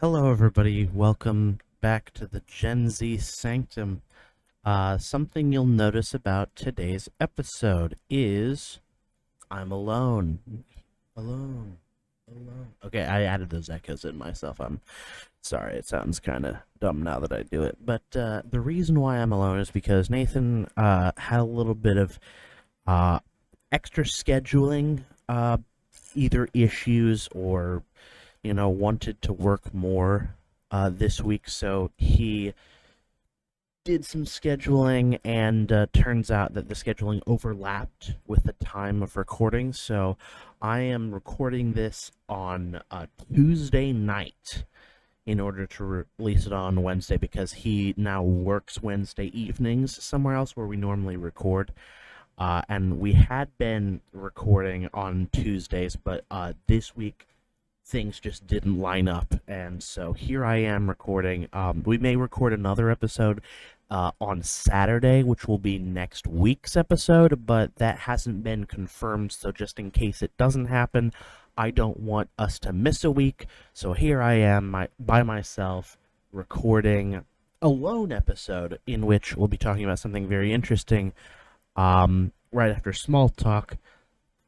Hello, everybody. Welcome back to the Gen Z Sanctum. Something you'll notice about today's episode is I'm alone. Alone. Alone. Okay, I added those echoes in myself. I'm sorry, it sounds kind of dumb now that I do it. But the reason why I'm alone is because Nathan had a little bit of uh, extra scheduling, either issues or wanted to work more this week, so he did some scheduling, and turns out that the scheduling overlapped with the time of recording. So I am recording this on Tuesday night in order to release it on Wednesday because he now works Wednesday evenings somewhere else where we normally record. And we had been recording on Tuesdays, but this week things just didn't line up, and so here I am recording. We may record another episode on Saturday, which will be next week's episode, but that hasn't been confirmed, so just in case it doesn't happen, I don't want us to miss a week, so here I am by myself recording a lone episode in which we'll be talking about something very interesting right after small talk.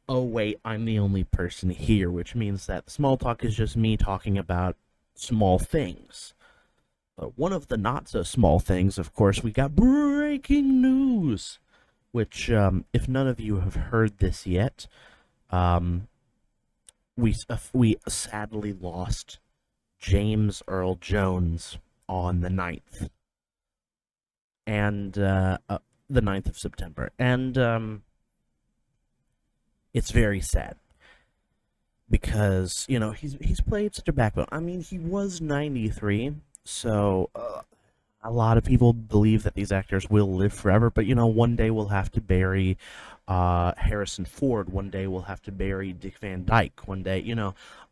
Oh wait, I'm the only person here, which means that small talk is just me talking about small things. But one of the not so small things, of course, we got breaking news, which, if none of you have heard this yet, um, we sadly lost James Earl Jones on the 9th, and the 9th of September, and it's very sad because he's played such a backbone. I mean, he was 93, so a lot of people believe that these actors will live forever. But one day we'll have to bury Harrison Ford. One day we'll have to bury Dick Van Dyke. One day,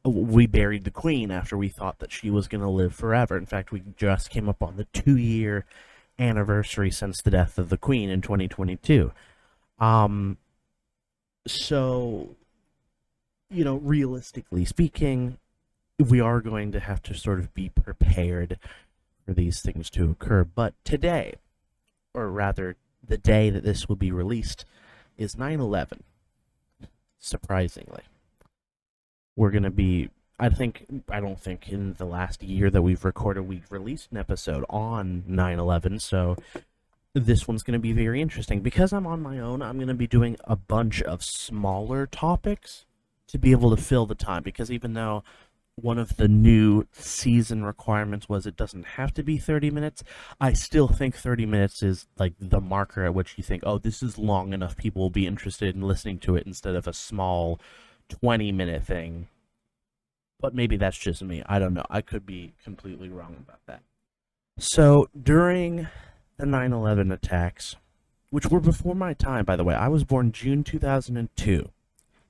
we buried the Queen after we thought that she was going to live forever. In fact, we just came up on the 2-year anniversary since the death of the Queen in 2022. So, realistically speaking, we are going to have to sort of be prepared for these things to occur. But today, or rather, the day that this will be released, is 9/11. Surprisingly, we're going to be. I don't think in the last year that we've recorded, we've released an episode on 9/11. So this one's going to be very interesting. Because I'm on my own, I'm going to be doing a bunch of smaller topics to be able to fill the time. Because even though one of the new season requirements was it doesn't have to be 30 minutes, I still think 30 minutes is like the marker at which you think, oh, this is long enough, people will be interested in listening to it instead of a small 20-minute thing. But maybe that's just me. I don't know. I could be completely wrong about that. So during the 9/11 attacks, which were before my time, by the way. I was born June 2002,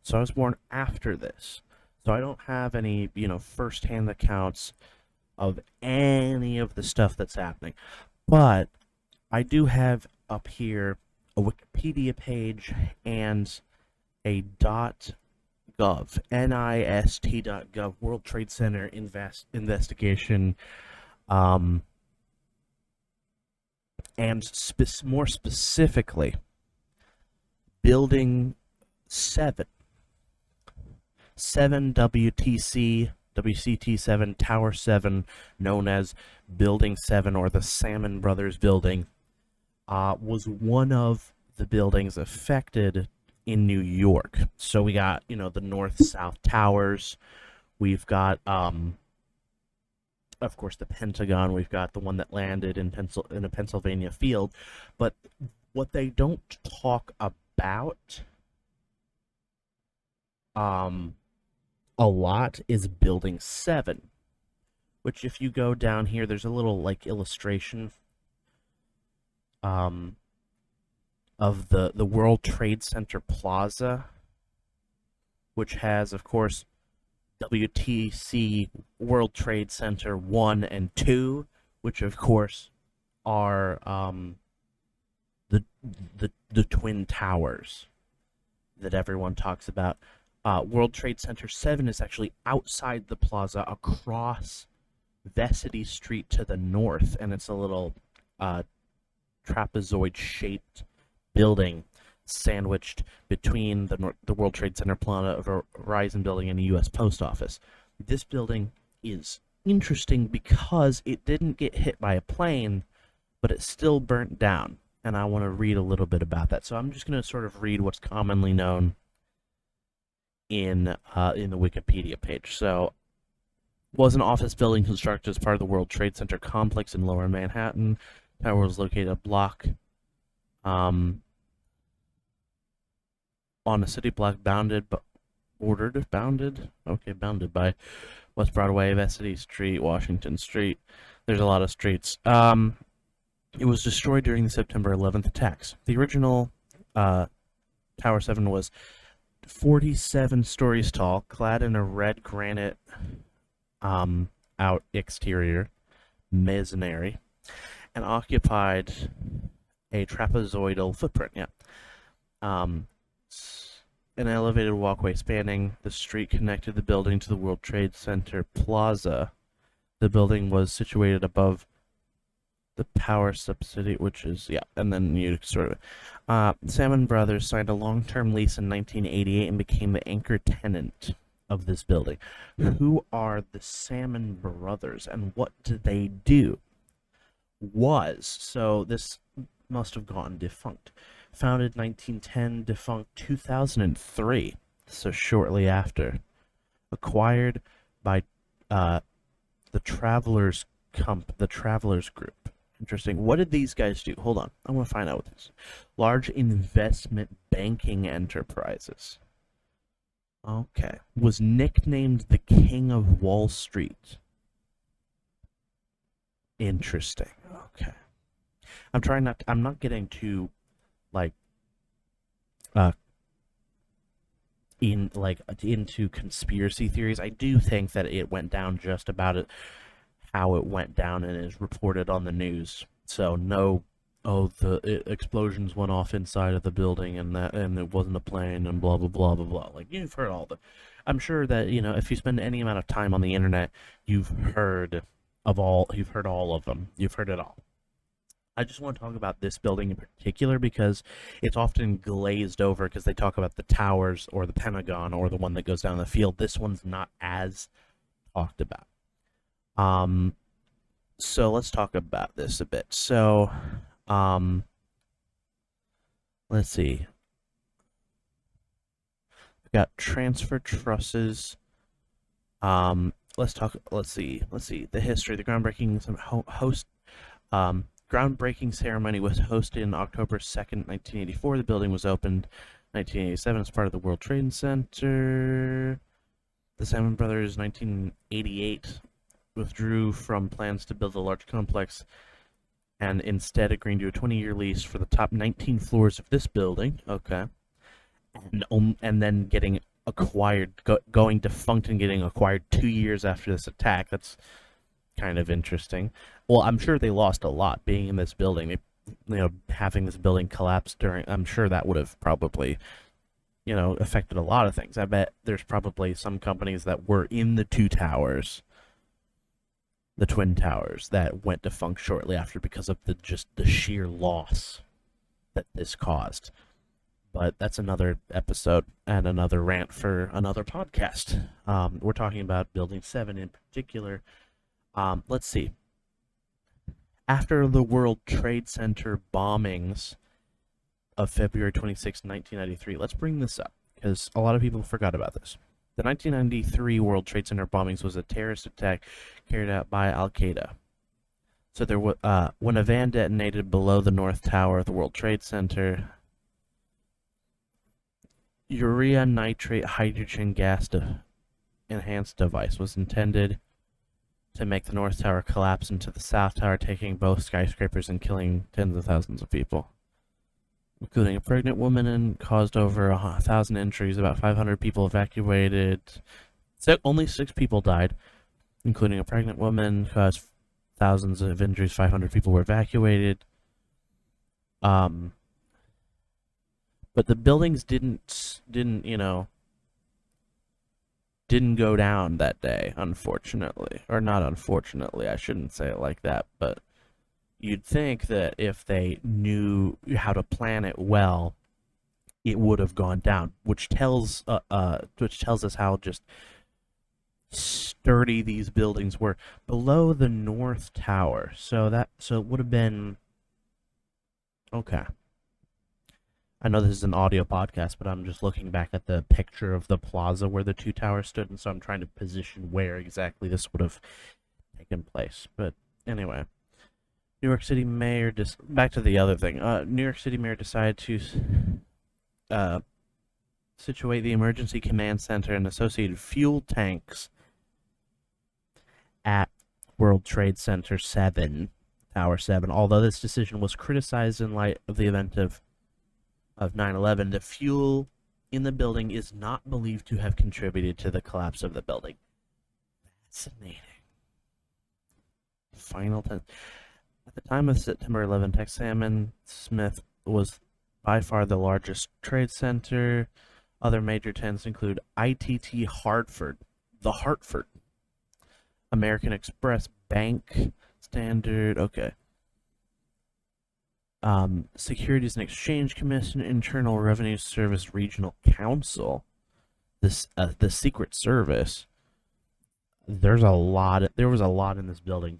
so I was born after this. So I don't have any, first-hand accounts of any of the stuff that's happening. But I do have up here a Wikipedia page and a .gov, NIST.gov, World Trade Center investigation, and more specifically, Building 7, 7 WCT 7, Tower 7, known as Building 7 or the Salmon Brothers Building, was one of the buildings affected in New York. So we got, the North-South Towers. We've got, of course, the Pentagon. We've got the one that landed in a Pennsylvania field. But what they don't talk about a lot is Building 7, which if you go down here, there's a little illustration of the World Trade Center Plaza, which has, of course, WTC World Trade Center 1 and 2, which of course are the twin towers that everyone talks about. World Trade Center 7 is actually outside the plaza, across Vesity Street to the north, and it's a little uh, trapezoid-shaped building sandwiched between the World Trade Center Plaza, Verizon building, and the U.S. Post Office. This building is interesting because it didn't get hit by a plane, but it still burnt down. And I want to read a little bit about that. So I'm just going to sort of read what's commonly known in the Wikipedia page. So, was an office building constructed as part of the World Trade Center complex in Lower Manhattan. Tower was located a block on a city block bounded by West Broadway, Vesity Street, Washington Street. There's a lot of streets. It was destroyed during the September 11th attacks. The original Tower 7 was 47 stories tall, clad in a red granite out exterior masonry, and occupied a trapezoidal footprint. Yeah. An elevated walkway spanning the street connected the building to the World Trade Center Plaza. The building was situated above the power subsidy, which is, yeah, and then you sort of... Salmon Brothers signed a long-term lease in 1988 and became the anchor tenant of this building. Who are the Salmon Brothers, and what do they do? So this must have gone defunct. Founded 1910, defunct 2003, so shortly after. Acquired by the Travelers Group. Interesting. What did these guys do? Hold on. I want to find out what this. Large investment banking enterprises. Okay. Was nicknamed the King of Wall Street. Interesting. Okay. I'm not getting too, like, into conspiracy theories. I do think that it went down just about it how it went down and is reported on the news. So the explosions went off inside of the building and it wasn't a plane and blah blah blah blah blah. Like, you've heard I'm sure that, if you spend any amount of time on the internet, you've heard all of them. You've heard it all. I just want to talk about this building in particular because it's often glazed over because they talk about the towers or the Pentagon or the one that goes down the field. This one's not as talked about. So let's talk about this a bit. So, let's see. We've got transfer trusses. Let's see. The history. The groundbreaking ceremony was hosted on October 2nd, 1984. The building was opened 1987 as part of the World Trade Center. The Salmon Brothers, 1988, withdrew from plans to build a large complex and instead agreed to a 20-year lease for the top 19 floors of this building. Okay. And then getting acquired, going defunct and getting acquired 2 years after this attack. That's kind of interesting. Well, I'm sure they lost a lot being in this building. Having this building collapse I'm sure that would have probably, affected a lot of things. I bet there's probably some companies that were in the Twin Towers, that went defunct shortly after because of the sheer loss that this caused. But that's another episode and another rant for another podcast. We're talking about Building 7 in particular. Let's see. After the World Trade Center bombings of February 26, 1993, let's bring this up because a lot of people forgot about this. The 1993 World Trade Center bombings was a terrorist attack carried out by Al-Qaeda. So when a van detonated below the North Tower of the World Trade Center, urea nitrate hydrogen gas enhanced device was intended to make the North Tower collapse into the South Tower, taking both skyscrapers and killing tens of thousands of people, including a pregnant woman, and caused over 1,000 injuries. About 500 people evacuated. So only 6 people died, including a pregnant woman. Caused thousands of injuries. 500 people were evacuated. But the buildings didn't didn't go down that day, unfortunately. Or not unfortunately, I shouldn't say it like that, but you'd think that if they knew how to plan it well, it would have gone down, which tells us how just sturdy these buildings were. Below the North Tower, so it would have been okay. I know this is an audio podcast, but I'm just looking back at the picture of the plaza where the two towers stood, and so I'm trying to position where exactly this would have taken place. But anyway, New York City mayor back to the other thing. New York City mayor decided to situate the emergency command center and associated fuel tanks at World Trade Center 7, Tower 7. Although this decision was criticized in light of the event of 9/11, the fuel in the building is not believed to have contributed to the collapse of the building. Fascinating. Final 10. At the time of September 11, Tex Salmon Smith was by far the largest trade center. Other major tenants include ITT Hartford, the Hartford, American Express Bank, Standard, okay. Securities and Exchange Commission, Internal Revenue Service Regional Council, the Secret Service. There was a lot in this building.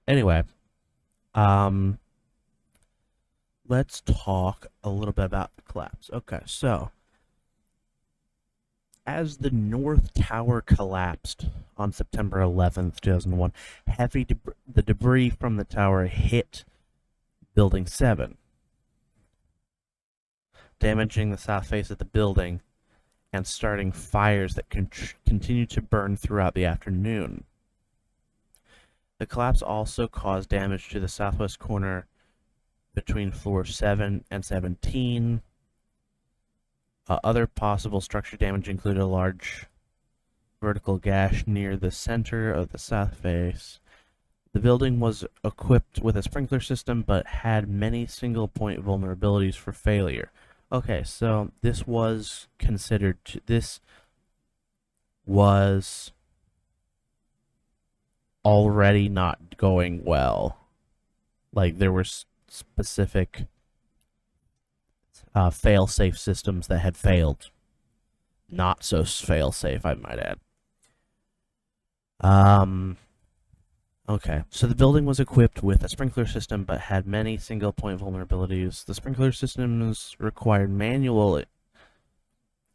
Anyway, let's talk a little bit about the collapse. Okay, so as the North Tower collapsed on September 11th, 2001, the debris from the tower hit Building 7, damaging the south face of the building and starting fires that continued to burn throughout the afternoon. The collapse also caused damage to the southwest corner between floors 7 and 17. Other possible structure damage included a large vertical gash near the center of the south face. The building was equipped with a sprinkler system, but had many single-point vulnerabilities for failure. Okay, so this was already not going well. Like, there were specific fail-safe systems that had failed. Not so fail-safe, I might add. Okay, so the building was equipped with a sprinkler system, but had many single-point vulnerabilities. The sprinkler systems required manual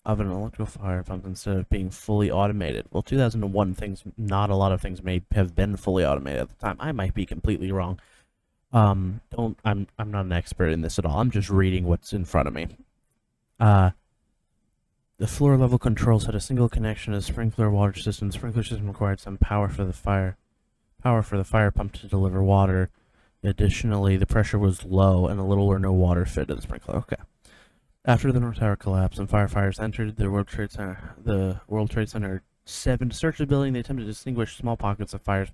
of an electrical fire pump instead of being fully automated. Well, 2001 not a lot of things may have been fully automated at the time. I might be completely wrong. I'm not an expert in this at all. I'm just reading what's in front of me. The floor level controls had a single connection to the sprinkler water system. The sprinkler system required some power for the fire pump to deliver water. Additionally, the pressure was low and a little or no water fed to the sprinkler. Okay. After the North Tower collapsed and firefighters entered the World Trade Center 7 to search the building, they attempted to extinguish small pockets of fires,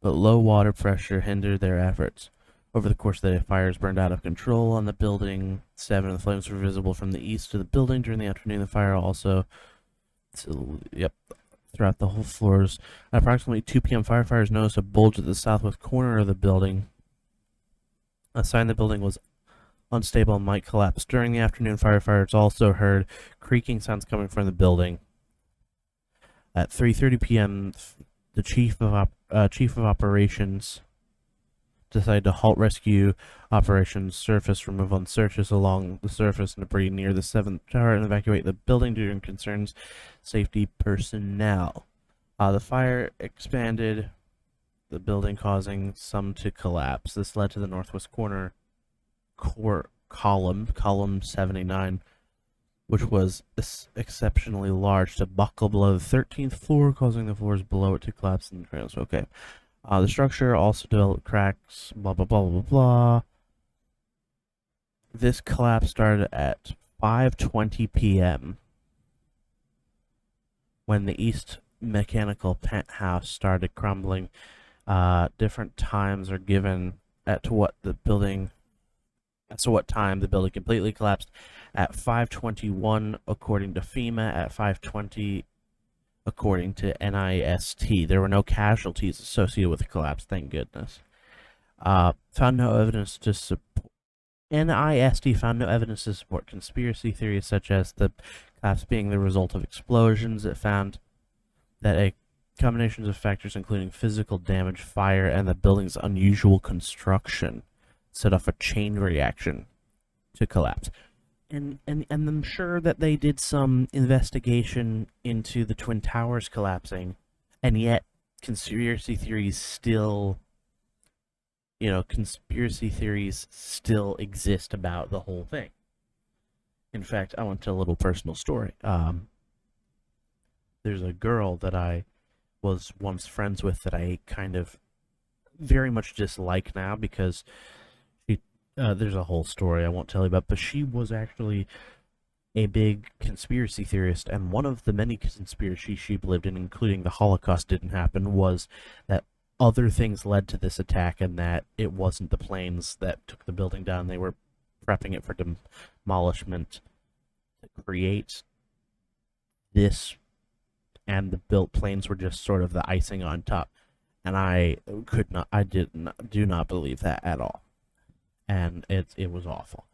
but low water pressure hindered their efforts. Over the course of the day, fires burned out of control on the building 7. The flames were visible from the east of the building during the afternoon. The fire also, throughout the whole floors. At approximately 2 p.m., firefighters noticed a bulge at the southwest corner of the building, a sign the building was unstable and might collapse. During the afternoon, firefighters also heard creaking sounds coming from the building. At 3:30 p.m., the chief of operations decided to halt rescue operations, surface removal, and searches along the surface and debris near the 7th tower and evacuate the building due to concerns safety personnel. The fire expanded the building, causing some to collapse. This led to the northwest corner column 79, which was exceptionally large, to buckle below the 13th floor, causing the floors below it to collapse in the trails. Okay. The structure also developed cracks, blah, blah, blah, blah, blah. This collapse started at 5:20 p.m. when the east mechanical penthouse started crumbling. Different times are given to what the building That's what time the building completely collapsed at 5:21 according to FEMA, at 5:20 according to NIST. There were no casualties associated with the collapse, thank goodness. Found no evidence to support. NIST found no evidence to support conspiracy theories such as the collapse being the result of explosions. It found that a combination of factors, including physical damage, fire, and the building's unusual construction, set off a chain reaction to collapse. And I'm sure that they did some investigation into the Twin Towers collapsing, and yet conspiracy theories still, conspiracy theories still exist about the whole thing. In fact, I want to tell a little personal story. There's a girl that I was once friends with that I kind of very much dislike now because she. There's a whole story I won't tell you about, but she was actually a big conspiracy theorist, and one of the many conspiracies she believed in, including the Holocaust didn't happen, was that other things led to this attack and that it wasn't the planes that took the building down. They were prepping it for demolishment to create this, and the built planes were just sort of the icing on top. And I do not believe that at all. And it was awful.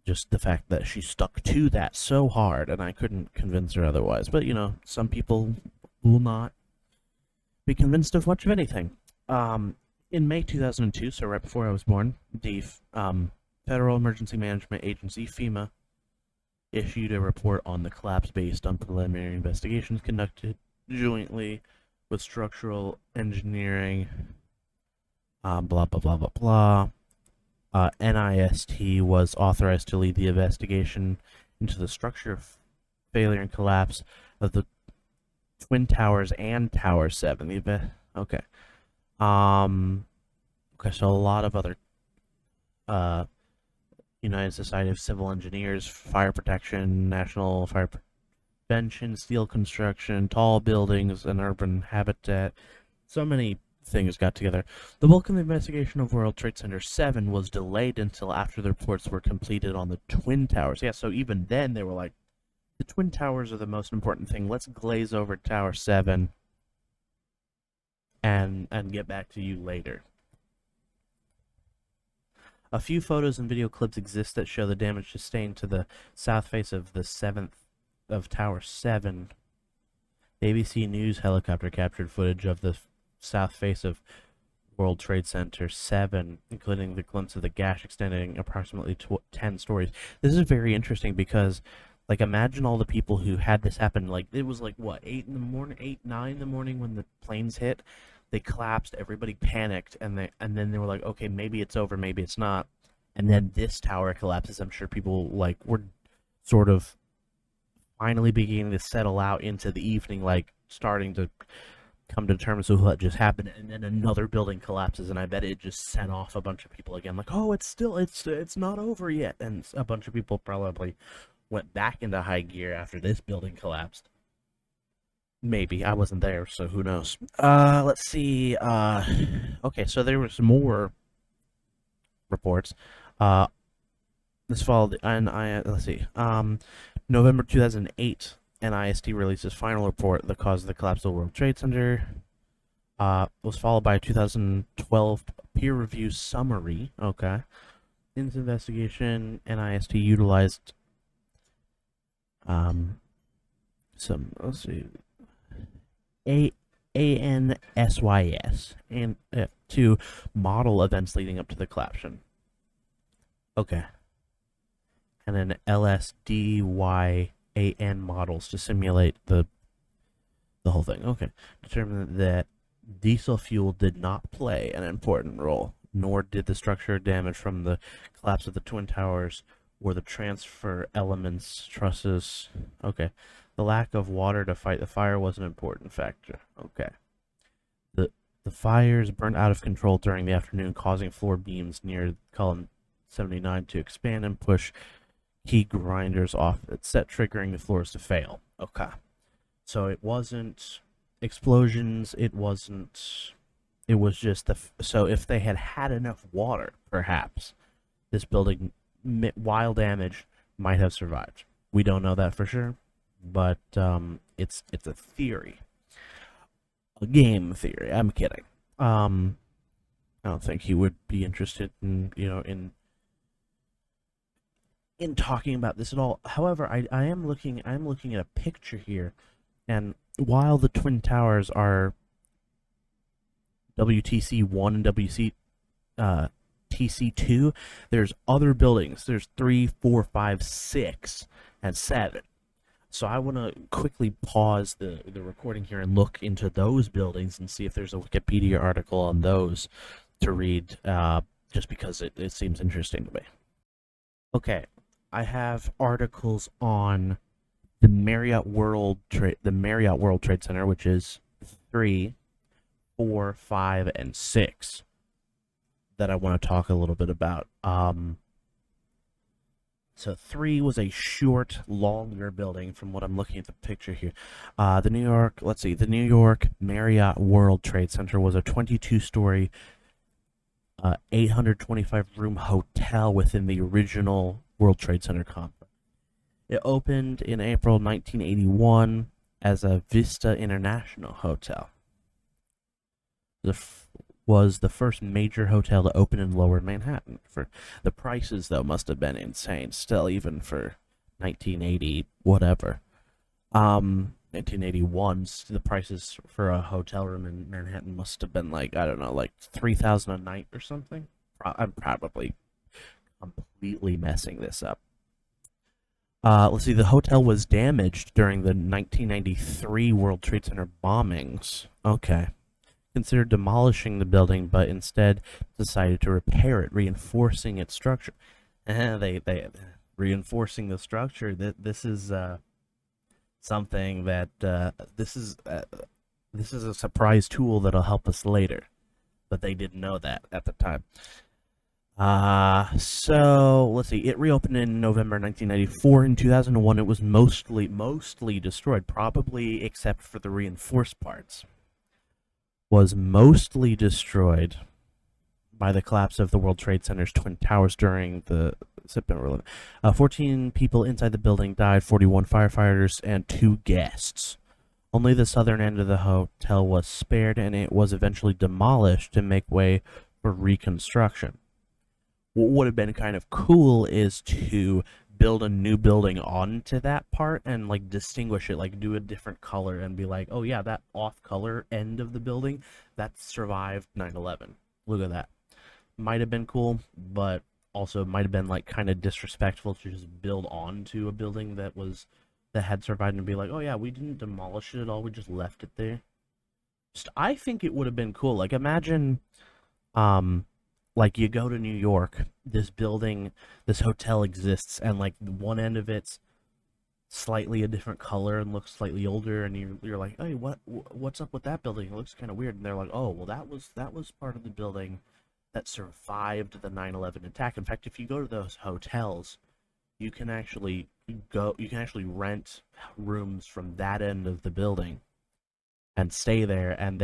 Just the fact that she stuck to that so hard, and I couldn't convince her otherwise. But, some people will not be convinced of much of anything. In May 2002, so right before I was born, the Federal Emergency Management Agency, FEMA, issued a report on the collapse based on preliminary investigations conducted jointly with structural engineering, blah, blah, blah, blah, blah. NIST was authorized to lead the investigation into the structure, failure, and collapse of the Twin Towers and Tower 7. Okay. Okay, so a lot of other United Society of Civil Engineers, Fire Protection, National Fire Prevention, Steel Construction, Tall Buildings, and Urban Habitat. So many things got together. The bulk of the investigation of World Trade Center 7 was delayed until after the reports were completed on the Twin Towers. Yeah, so even then they were like, the Twin Towers are the most important thing. Let's glaze over Tower 7 and get back to you later. A few photos and video clips exist that show the damage sustained to the south face of the 7th of Tower 7. The ABC News helicopter captured footage of the south face of World Trade Center 7, including the glimpse of the gash extending approximately 10 stories. This is very interesting because, like, imagine all the people who had this happen. Like, it was like, what, 8 in the morning, 8, 9 in the morning when the planes hit? They collapsed, everybody panicked, and then they were like, okay, maybe it's over, maybe it's not. And then this tower collapses. I'm sure people, like, were sort of finally beginning to settle out into the evening, like, starting to come to terms with what just happened, and then another building collapses, and I bet it just sent off a bunch of people again, like, oh, it's not over yet, and a bunch of people probably went back into high gear after this building collapsed. Maybe. I wasn't there, so who knows. Let's see. Okay, so there was more reports. This followed, and let's see. November 2008, NIST released its final report, the cause of the collapse of the World Trade Center. Was followed by a 2012 peer review summary. Okay. In this investigation, NIST utilized some, let's see, ANSYS and to model events leading up to the collapse. Okay. And then LSDYAN models to simulate the whole thing. Okay. Determined that diesel fuel did not play an important role, nor did the structure damage from the collapse of the Twin Towers or the transfer elements, trusses. Okay. The lack of water to fight the fire was an important factor. Okay. The fires burned out of control during the afternoon, causing floor beams near column 79 to expand and push key grinders off its set, triggering the floors to fail. Okay. So it wasn't explosions, it was just so if they had had enough water, perhaps, this building, while damaged, might have survived. We don't know that for sure, but it's a theory, a game theory. I'm kidding. I don't think he would be interested in in talking about this at all. However, I'm looking at a picture here, and while the Twin Towers are WTC 1 and TC 2, there's other buildings. There's 3, 4, 5, 6, and 7. So I want to quickly pause the recording here and look into those buildings and see if there's a Wikipedia article on those to read, just because it seems interesting to me. Okay, I have articles on the Marriott World Trade Center, which is 3, 4, 5, and 6, that I want to talk a little bit about. So 3 was a short, longer building from what I'm looking at the picture here. The New York Marriott World Trade Center was a 22-story, 825-room hotel within the original World Trade Center complex. It opened in April 1981 as a Vista International Hotel. Was the first major hotel to open in Lower Manhattan. For the prices, though, must have been insane. Still, even for 1980, whatever. 1981, the prices for a hotel room in Manhattan must have been like, I don't know, like $3,000 a night or something. I'm probably completely messing this up. Let's see. The hotel was damaged during the 1993 World Trade Center bombings. Okay. Considered demolishing the building, but instead decided to repair it, reinforcing its structure. They reinforcing the structure. This is something that this is a surprise tool that'll help us later, but they didn't know that at the time. So let's see. It reopened in November 1994. In 2001, it was mostly destroyed, probably except for the reinforced parts. Was mostly destroyed by the collapse of the World Trade Center's Twin Towers during the September 11th. 14 people inside the building died, 41 firefighters, and 2 guests. Only the southern end of the hotel was spared, and it was eventually demolished to make way for reconstruction. What would have been kind of cool is to build a new building onto that part and like distinguish it, like do a different color and be like, oh yeah, that off color end of the building that survived 9/11. Look at that. Might have been cool, but also might have been like kind of disrespectful to just build onto a building that had survived and be like, oh yeah, we didn't demolish it at all, we just left it there. I think it would have been cool. Like imagine like you go to New York, this hotel exists, and like one end of it's slightly a different color and looks slightly older, and you're like, hey, what's up with that building? It looks kind of weird. And they're like, oh, well, that was part of the building that survived the 9/11 attack. In fact, if you go to those hotels, you can actually rent rooms from that end of the building and stay there, and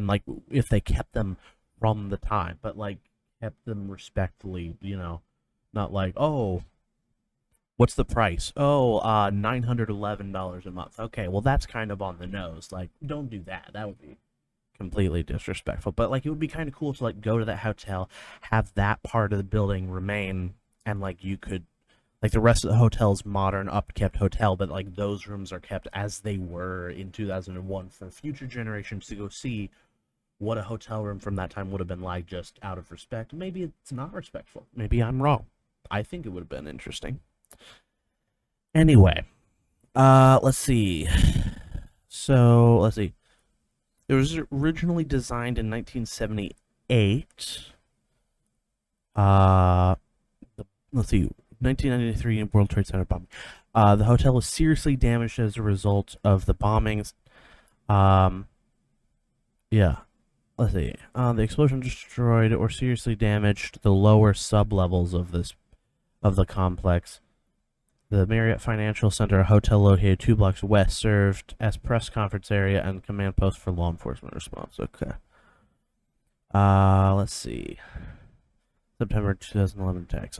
like if they kept them from the time, but like kept them respectfully, not like, oh, what's the price? Oh, $911 a month. Okay, well that's kind of on the nose. Like, don't do that. That would be completely disrespectful. But like, it would be kind of cool to like go to that hotel, have that part of the building remain, and like you could, like the rest of the hotel's modern, upkept hotel, but like those rooms are kept as they were in 2001 for future generations to go see what a hotel room from that time would have been like, just out of respect. Maybe it's not respectful. Maybe I'm wrong. I think it would have been interesting. Anyway, let's see. So, let's see. It was originally designed in 1978. Let's see. 1993 World Trade Center bombing. The hotel was seriously damaged as a result of the bombings. Yeah. Let's see. The explosion destroyed or seriously damaged the lower sub-levels of the complex. The Marriott Financial Center, a hotel located 2 blocks west, served as press conference area and command post for law enforcement response. Okay. Let's see. September 2011 attacks.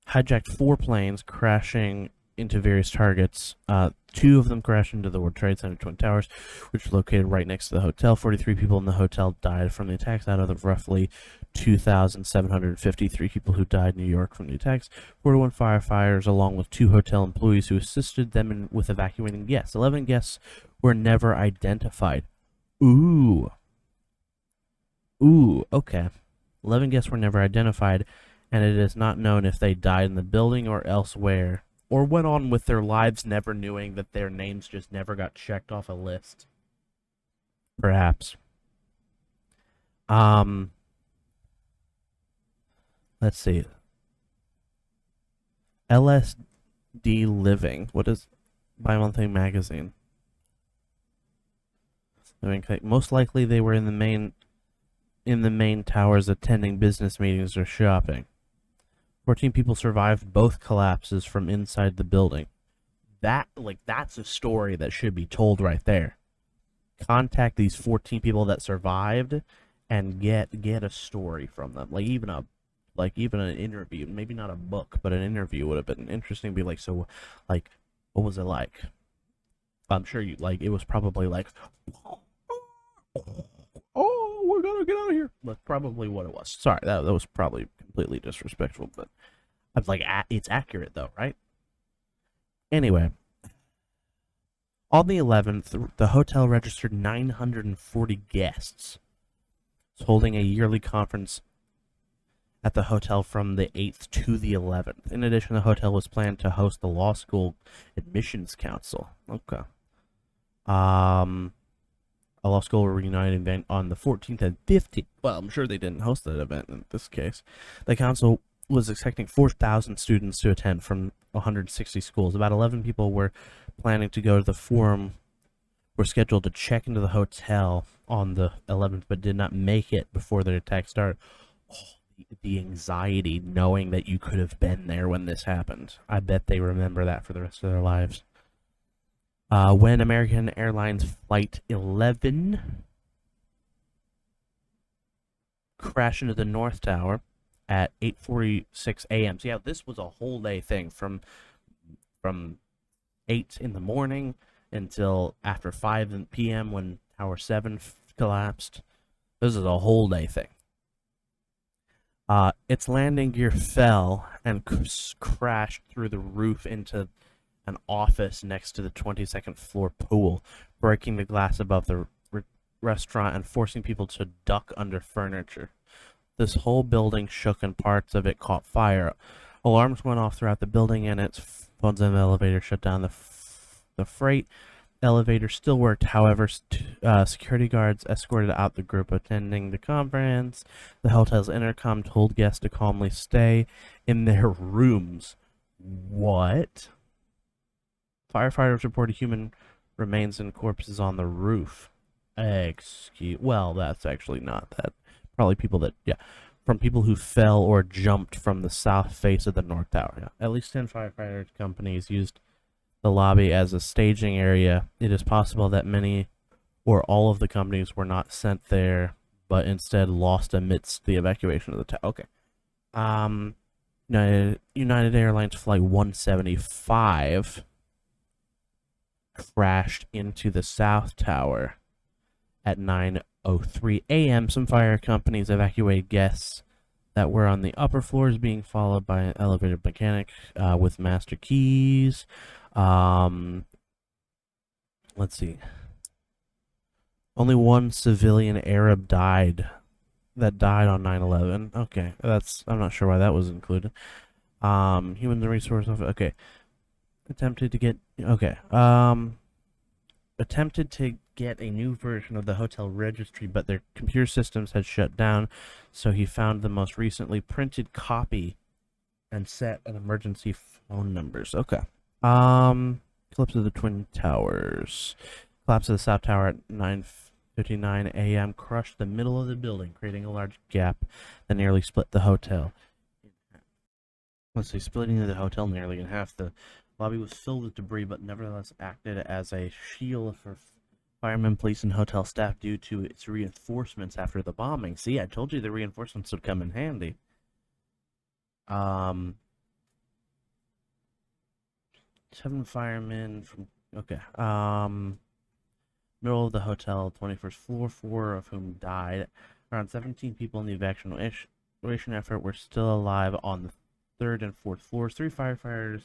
Hijacked 4 planes, crashing into various targets. 2 of them crashed into the World Trade Center Twin Towers, which is located right next to the hotel. 43 people in the hotel died from the attacks out of the roughly 2,753 people who died in New York from the attacks. 41 firefighters, along with 2 hotel employees who assisted them with evacuating guests. 11 guests were never identified. Ooh, okay. 11 guests were never identified, and it is not known if they died in the building or elsewhere, or went on with their lives never knowing that their names just never got checked off a list. Perhaps. Let's see. LSD Living. What is Bi-Monthly Magazine? I mean, most likely they were in the main towers attending business meetings or shopping. 14 people survived both collapses from inside the building. That's a story that should be told right there. Contact these 14 people that survived and get a story from them. Even an interview, maybe not a book, but an interview would have been interesting to be like, so what was it like? I'm sure it was probably like, oh, we're gonna get out of here. That's probably what it was. Sorry, that was probably completely disrespectful, but I was like, it's accurate though, right? Anyway, on the 11th, the hotel registered 940 guests. It's holding a yearly conference at the hotel from the 8th to the 11th. In addition, the hotel was planned to host the law school admissions council. Okay. A law school reunited event on the 14th and 15th. Well, I'm sure they didn't host that event in this case. The council was expecting 4,000 students to attend from 160 schools. About 11 people were planning to go to the forum, were scheduled to check into the hotel on the 11th, but did not make it before the attack started. Oh, the anxiety knowing that you could have been there when this happened. I bet they remember that for the rest of their lives. When American Airlines Flight 11 crashed into the North Tower at 8:46 a.m. So yeah, this was a whole day thing from 8 in the morning until after 5 p.m. when Tower 7 collapsed. This is a whole day thing. Its landing gear fell and crashed through the roof into an office next to the 22nd floor pool, breaking the glass above the restaurant and forcing people to duck under furniture. This whole building shook and parts of it caught fire. Alarms went off throughout the building, and its phones and the elevator shut down. The freight elevator still worked. However, security guards escorted out the group attending the conference. The hotel's intercom told guests to calmly stay in their rooms. What? Firefighters reported human remains and corpses on the roof. Well, that's actually not that. Probably from people who fell or jumped from the south face of the North Tower. Yeah. At least 10 firefighter companies used the lobby as a staging area. It is possible that many or all of the companies were not sent there, but instead lost amidst the evacuation of the tower. Okay. United Airlines Flight 175 crashed into the South Tower at 9:03 a.m. Some fire companies evacuated guests that were on the upper floors, being followed by an elevator mechanic with master keys. Let's see. Only one civilian Arab died on 9/11. Okay, I'm not sure why that was included. Human resource. Okay. Attempted to get a new version of the hotel registry, but their computer systems had shut down, so he found the most recently printed copy and set an emergency phone numbers. Okay. Collapse of the Twin Towers. Collapse of the South Tower at 9:59 a.m. crushed the middle of the building, creating a large gap that nearly split the hotel. Splitting the hotel nearly in half. The lobby was filled with debris, but nevertheless acted as a shield for Firemen, police, and hotel staff due to its reinforcements after the bombing. See, I told you the reinforcements would come in handy. Um, 7 firemen from okay. Middle of the hotel, 21st floor, 4 of whom died. Around 17 people in the evacuation effort were still alive on the 3rd and 4th floors. 3 firefighters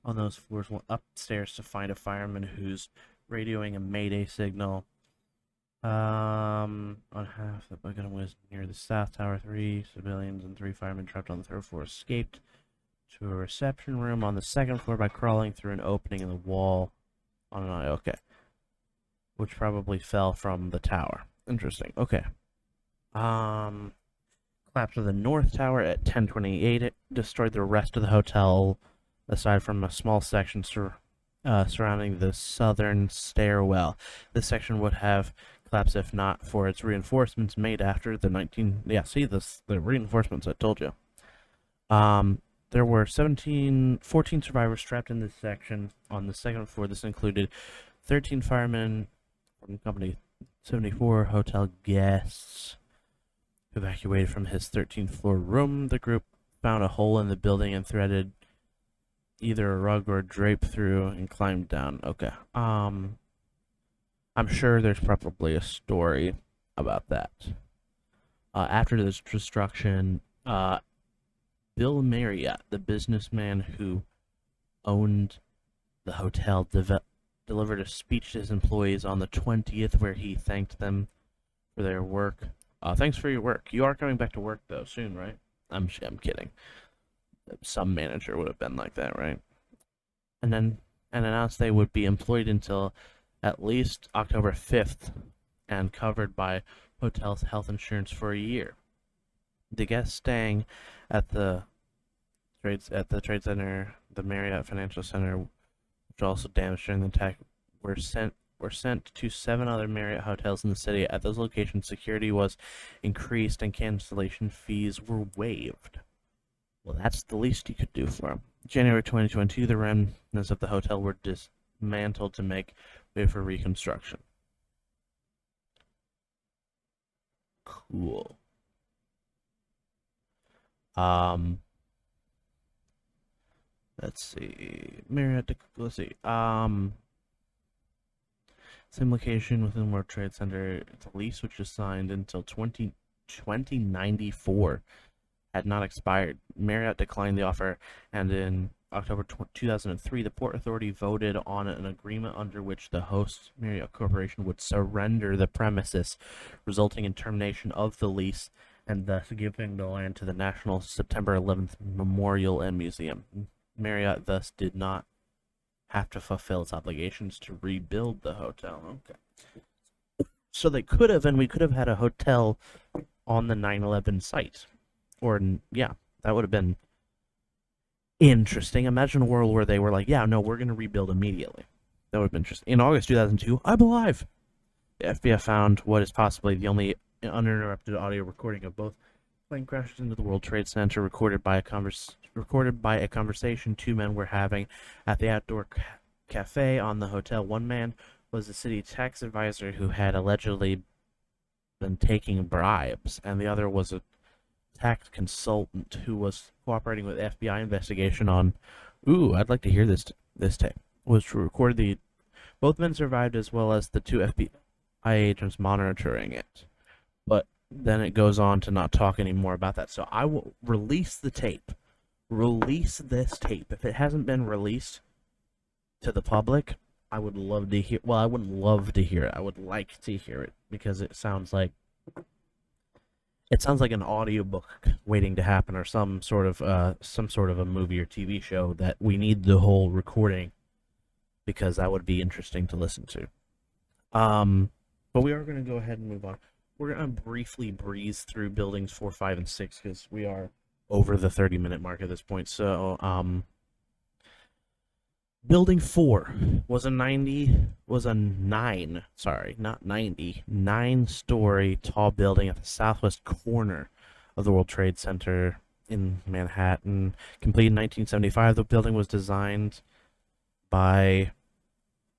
on those floors went upstairs to find a fireman who's radioing a mayday signal. On half the building was near the South Tower. 3 civilians and 3 firemen trapped on the 3rd floor escaped to a reception room on the 2nd floor by crawling through an opening in the wall. Okay. Which probably fell from the tower. Interesting. Okay. Collapse of the North Tower at 10:28. It destroyed the rest of the hotel, aside from a small section surrounding the southern stairwell. This section would have collapsed if not for its reinforcements made after the 19. Yeah, see the reinforcements I told you. There were 14 survivors trapped in this section on the 2nd floor. This included 13 firemen from Company 74 hotel guests evacuated from his 13th floor room. The group found a hole in the building and threaded either a rug or a drape through and climbed down. Okay. I'm sure there's probably a story about that. After this destruction, Bill Marriott, the businessman who owned the hotel, delivered a speech to his employees on the 20th where he thanked them for their work. Thanks for your work. You are coming back to work, though, soon, right? I'm kidding. Some manager would have been like that, right? And announced they would be employed until at least October 5th and covered by hotel's health insurance for a year. The guests staying at the Trade Center, the Marriott Financial Center, which also damaged during the attack, were sent to 7 other Marriott hotels in the city. At those locations, security was increased and cancellation fees were waived. Well, that's the least you could do for them. January 2022, the remnants of the hotel were dismantled to make way for reconstruction. Cool. Let's see. Let's see. Same location within World Trade Center. The lease, which was signed until 2094, had not expired. Marriott declined the offer, and in October 2003, the Port Authority voted on an agreement under which the Host Marriott Corporation would surrender the premises, resulting in termination of the lease and thus giving the land to the National September 11th Memorial and Museum. Marriott thus did not have to fulfill its obligations to rebuild the hotel. Okay. So they could have, and we could have had a hotel on the 9/11 site. Or, yeah, that would have been interesting. Imagine a world where they were like, yeah, no, we're going to rebuild immediately. That would have been interesting. In August 2002, I'm alive! The FBI found what is possibly the only uninterrupted audio recording of both plane crashes into the World Trade Center, recorded by a conversation 2 men were having at the outdoor cafe on the hotel. One man was the city tax advisor who had allegedly been taking bribes, and the other was a tax consultant who was cooperating with FBI investigation on. I'd like to hear this tape. Was to record the. Both men survived, as well as the 2 FBI agents monitoring it. But then it goes on to not talk anymore about that. So I will release the tape. Release this tape. If it hasn't been released to the public, I would love to hear. Well, I wouldn't love to hear it. I would like to hear it because it sounds like an audiobook waiting to happen, or some sort of a movie or TV show that we need the whole recording, because that would be interesting to listen to. But we are going to go ahead and move on. We're going to briefly breeze through buildings 4, 5, and 6 because we are over the 30-minute mark at this point. So, Building 4 was a 9-story tall building at the southwest corner of the World Trade Center in Manhattan. Completed in 1975, the building was designed by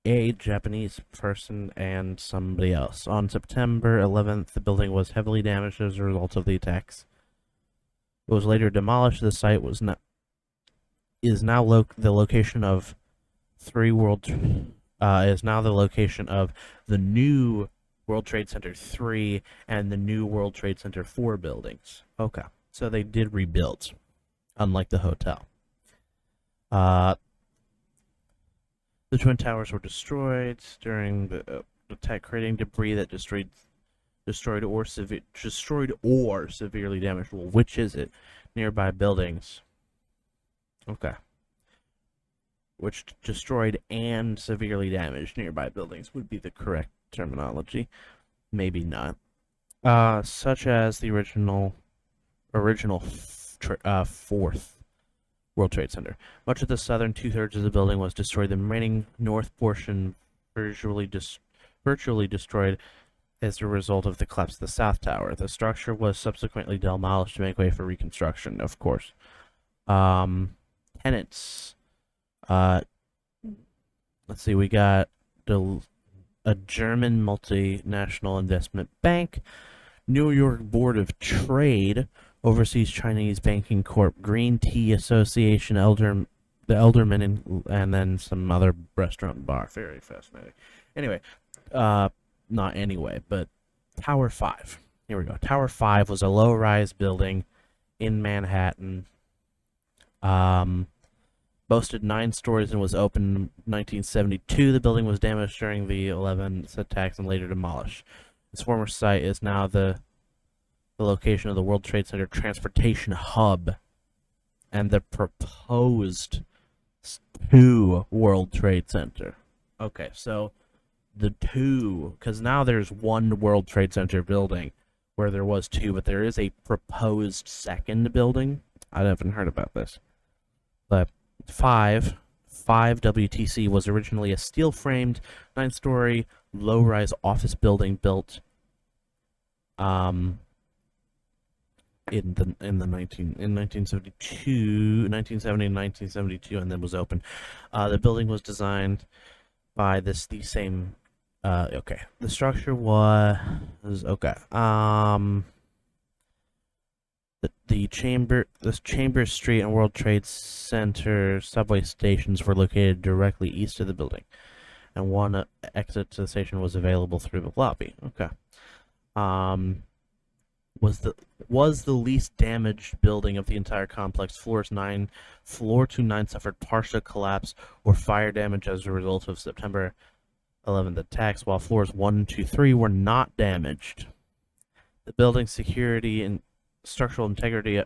a Japanese person and somebody else. On September 11th, the building was heavily damaged as a result of the attacks. It was later demolished. The site is now the location of is now the location of the new World Trade Center 3 and the new World Trade Center 4 buildings. Okay, so they did rebuild, unlike the hotel. The Twin Towers were destroyed during the attack, creating debris that destroyed or severely damaged. Well, which is it? Nearby buildings. Okay. Which destroyed and severely damaged nearby buildings would be the correct terminology. Maybe not. Such as the original fourth World Trade Center. Much of the southern two-thirds of the building was destroyed. The remaining north portion virtually destroyed as a result of the collapse of the South Tower. The structure was subsequently demolished to make way for reconstruction, of course. Tenants. Let's see, we got a German multinational investment bank, New York Board of Trade, Overseas Chinese Banking Corp, Green Tea Association, the Elderman, and then some other restaurant and bar. Very fascinating. Anyway, not anyway, but Tower 5. Here we go. Tower 5 was a low-rise building in Manhattan. Boasted 9 stories and was opened in 1972. The building was damaged during the 11th attacks and later demolished. Its former site is now the location of the World Trade Center Transportation Hub and the proposed 2 World Trade Center. Okay, so the 2, because now there's 1 World Trade Center building where there was 2, but there is a proposed second building. I haven't heard about this. But 5 WTC was originally a steel-framed 9-story low-rise office building built in 1970 and 1972, and then was opened. The building was designed by the same. Okay, the structure was okay. The Chambers Street and World Trade Center subway stations were located directly east of the building, and one exit to the station was available through the lobby. Okay. Was the least damaged building of the entire complex. Floor 2 and 9 suffered partial collapse or fire damage as a result of September 11th attacks, while floors 1, 2, 3 were not damaged. The building's security and structural integrity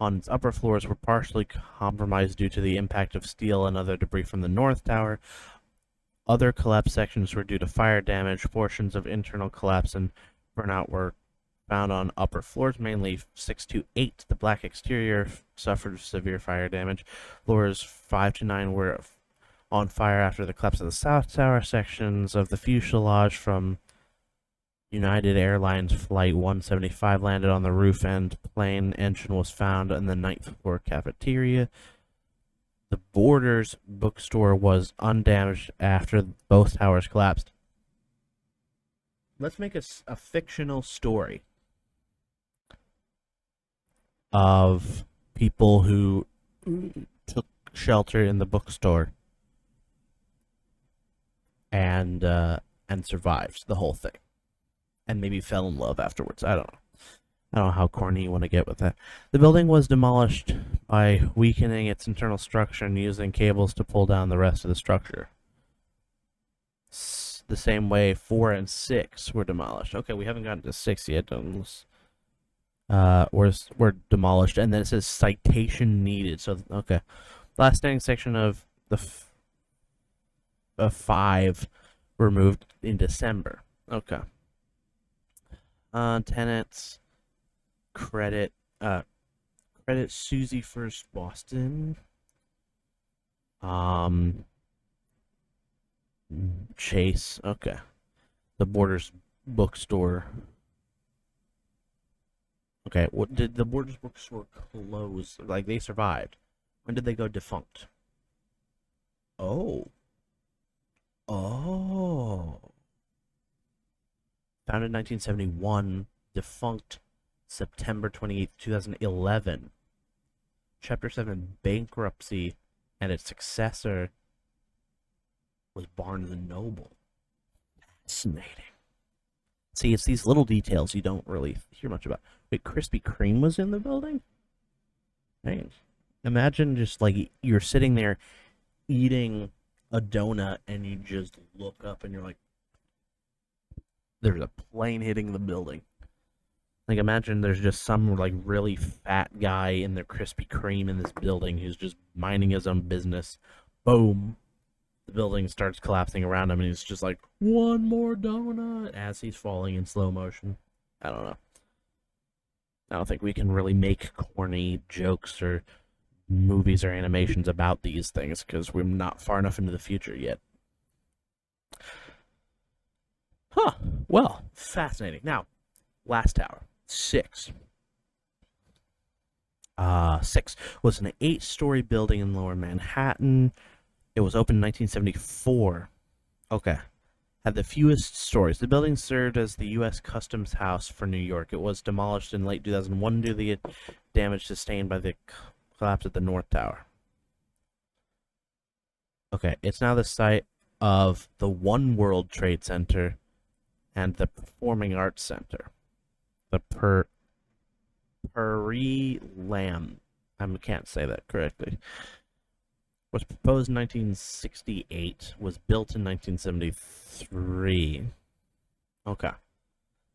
on its upper floors were partially compromised due to the impact of steel and other debris from the North Tower. Other collapsed sections were due to fire damage. Portions of internal collapse and burnout were found on upper floors, mainly 6 to 8. The black exterior suffered severe fire damage. Floors 5 to 9 were on fire after the collapse of the South Tower. Sections of the fuselage from United Airlines Flight 175 landed on the roof, and plane engine was found in the 9th floor cafeteria. The Borders bookstore was undamaged after both towers collapsed. Let's make a fictional story of people who took shelter in the bookstore and survived the whole thing, and maybe fell in love afterwards. I don't know how corny you want to get with that. The building was demolished by weakening its internal structure and using cables to pull down the rest of the structure. The same way 4 and 6 were demolished. Okay, we haven't gotten to 6 yet. Were demolished, and then it says citation needed. So okay, last standing section of the 5 were moved in December. Okay. Tenants. Credit Susie First Boston. Chase. Okay. The Borders bookstore. Okay, what did the Borders bookstore close? Like, they survived. When did they go defunct? Oh. Founded in 1971, defunct September 28th, 2011. Chapter 7 bankruptcy, and its successor was Barnes and Noble. Fascinating. See, it's these little details you don't really hear much about. Wait, Krispy Kreme was in the building? Dang. Imagine just like you're sitting there eating a donut and you just look up and you're like, there's a plane hitting the building. Like, imagine there's just some like really fat guy in the Krispy Kreme in this building who's just minding his own business. Boom. The building starts collapsing around him and he's just like, one more donut as he's falling in slow motion. I don't know. I don't think we can really make corny jokes or movies or animations about these things because we're not far enough into the future yet. Huh. Well, fascinating. Now, last tower, 6. 6 was an 8-story building in Lower Manhattan. It was opened in 1974. Okay. Had the fewest stories. The building served as the U.S. Customs House for New York. It was demolished in late 2001 due to the damage sustained by the collapse at the North Tower. Okay, it's now the site of the One World Trade Center and the Performing Arts Center. The Paris Lam. I can't say that correctly. Was proposed in 1968. Was built in 1973. Okay.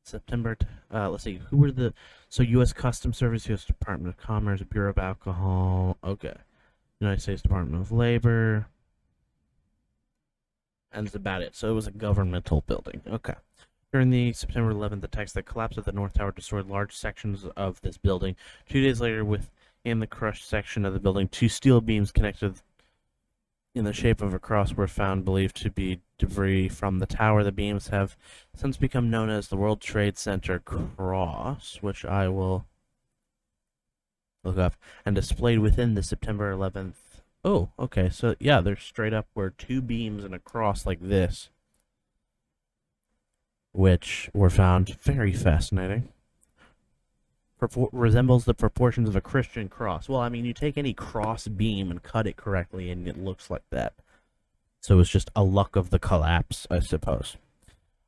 September. Let's see. Who were the? So U.S. Customs Service, U.S. Department of Commerce, Bureau of Alcohol. Okay. United States Department of Labor. And that's about it. So it was a governmental building. Okay. During the September 11th attacks, the collapse of the North Tower destroyed large sections of this building. 2 days later, within the crushed section of the building, 2 steel beams connected in the shape of a cross were found, believed to be debris from the tower. The beams have since become known as the World Trade Center Cross, which I will look up, and displayed within the September 11th. Oh, okay, so yeah, they're straight up were 2 beams and a cross like this, which were found very fascinating. Resembles the proportions of a Christian cross. Well, I mean, you take any cross beam and cut it correctly, and it looks like that. So it was just a luck of the collapse, I suppose.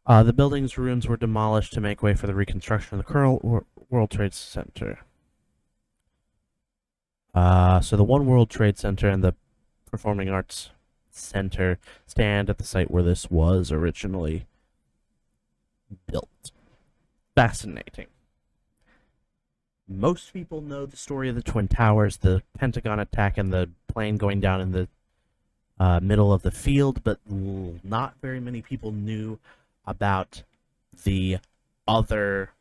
The building's ruins were demolished to make way for the reconstruction of the current World Trade Center. So the One World Trade Center and the Performing Arts Center stand at the site where this was originally built. Fascinating. Most people know the story of the Twin Towers, the Pentagon attack, and the plane going down in the middle of the field, but not very many people knew about the other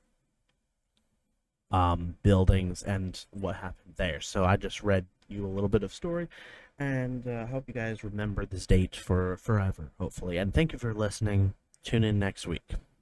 buildings and what happened there. So I just read you a little bit of story, and I hope you guys remember this date for forever, hopefully. And thank you for listening. Tune in next week.